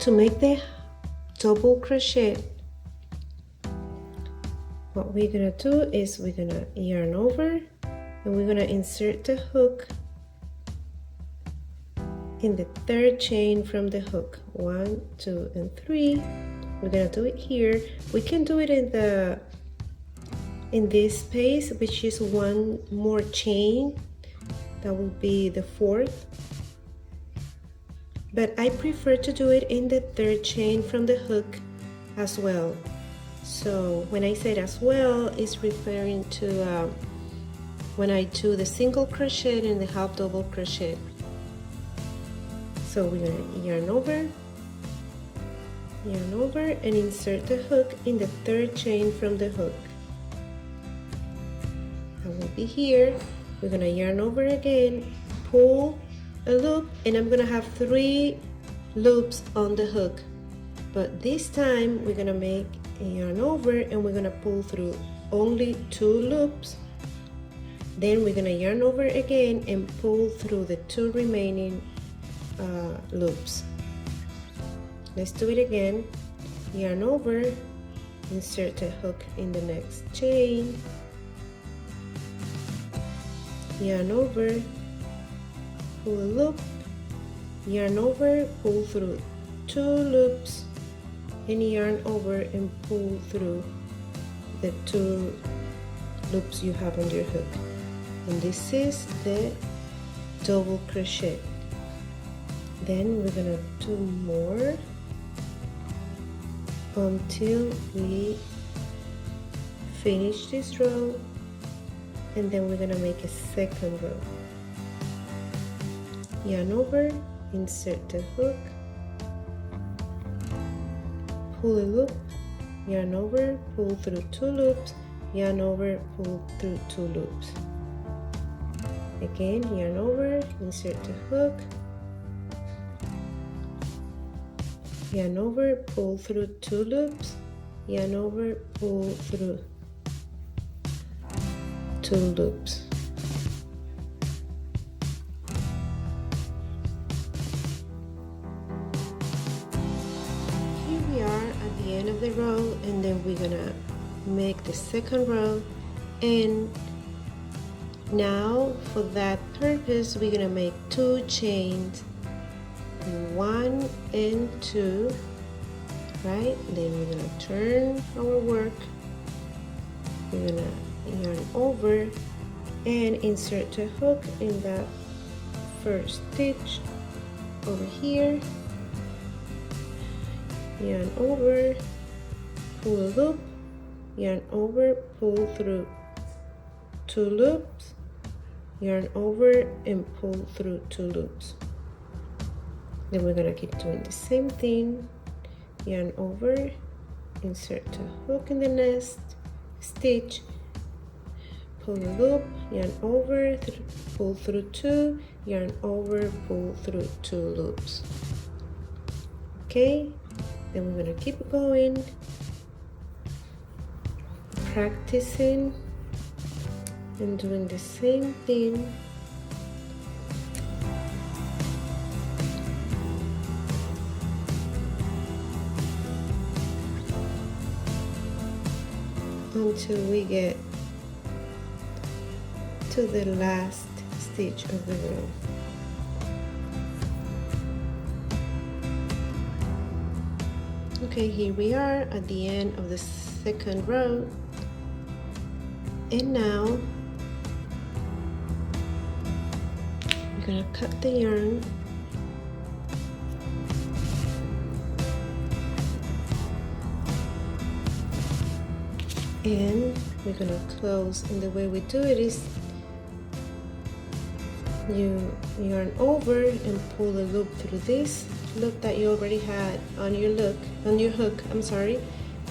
to make the double crochet, what we're gonna do is we're gonna yarn over and we're gonna insert the hook in the third chain from the hook. 1, 2, and 3. We're gonna do it here. We can do it in this space, which is one more chain. That will be the fourth. But I prefer to do it in the third chain from the hook as well. So when I said as well, it's referring to when I do the single crochet and the half double crochet. So we're gonna yarn over, and insert the hook in the third chain from the hook. That will be here. We're gonna yarn over again, pull a loop, and I'm gonna have 3 loops on the hook. But this time we're gonna make a yarn over and we're gonna pull through only 2 loops. Then we're gonna yarn over again and pull through the 2 remaining loops. Let's do it again. Yarn over, insert the hook in the next chain, yarn over, pull a loop, yarn over, pull through 2 loops, and yarn over and pull through the 2 loops you have on your hook. And this is the double crochet. Then we're gonna do more until we finish this row, and then we're gonna make a second row. Yarn over, insert the hook, pull a loop, yarn over, pull through 2 loops, yarn over, pull through 2 loops. Again, yarn over, insert the hook, yarn over, pull through 2 loops, yarn over, pull through 2 loops. Here we are at the end of the row, and then we're gonna make the second row. And now for that purpose we're gonna make 2 chains, 1 and 2, right? Then we're gonna turn our work, we're gonna yarn over and insert the hook in that first stitch over here, yarn over, pull a loop, yarn over, pull through 2 loops, yarn over and pull through 2 loops. Then we're gonna keep doing the same thing. Yarn over, insert the hook in the next stitch, pull a loop, yarn over, pull through 2, yarn over, pull through 2 loops. Okay, then we're gonna keep going, practicing and doing the same thing. Until we get to the last stitch of the row. Okay, here we are at the end of the second row, and now we're gonna cut the yarn and we're gonna close. And the way we do it is you yarn over and pull a loop through this loop that you already had on your hook, I'm sorry,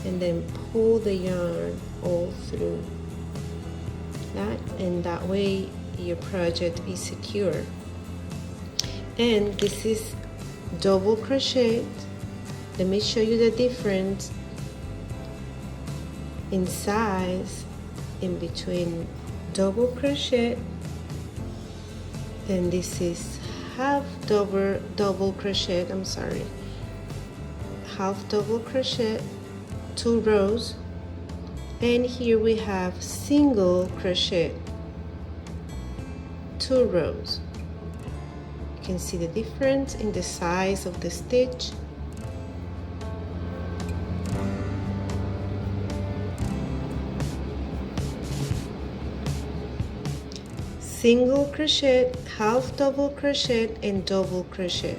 and then pull the yarn all through that, and that way your project is secure. And this is double crochet. Let me show you the difference in size in between double crochet, and this is half double crochet, I'm sorry. half double crochet, 2 rows, and here we have single crochet, 2 rows. You can see the difference in the size of the stitch. Single crochet, half double crochet, and double crochet.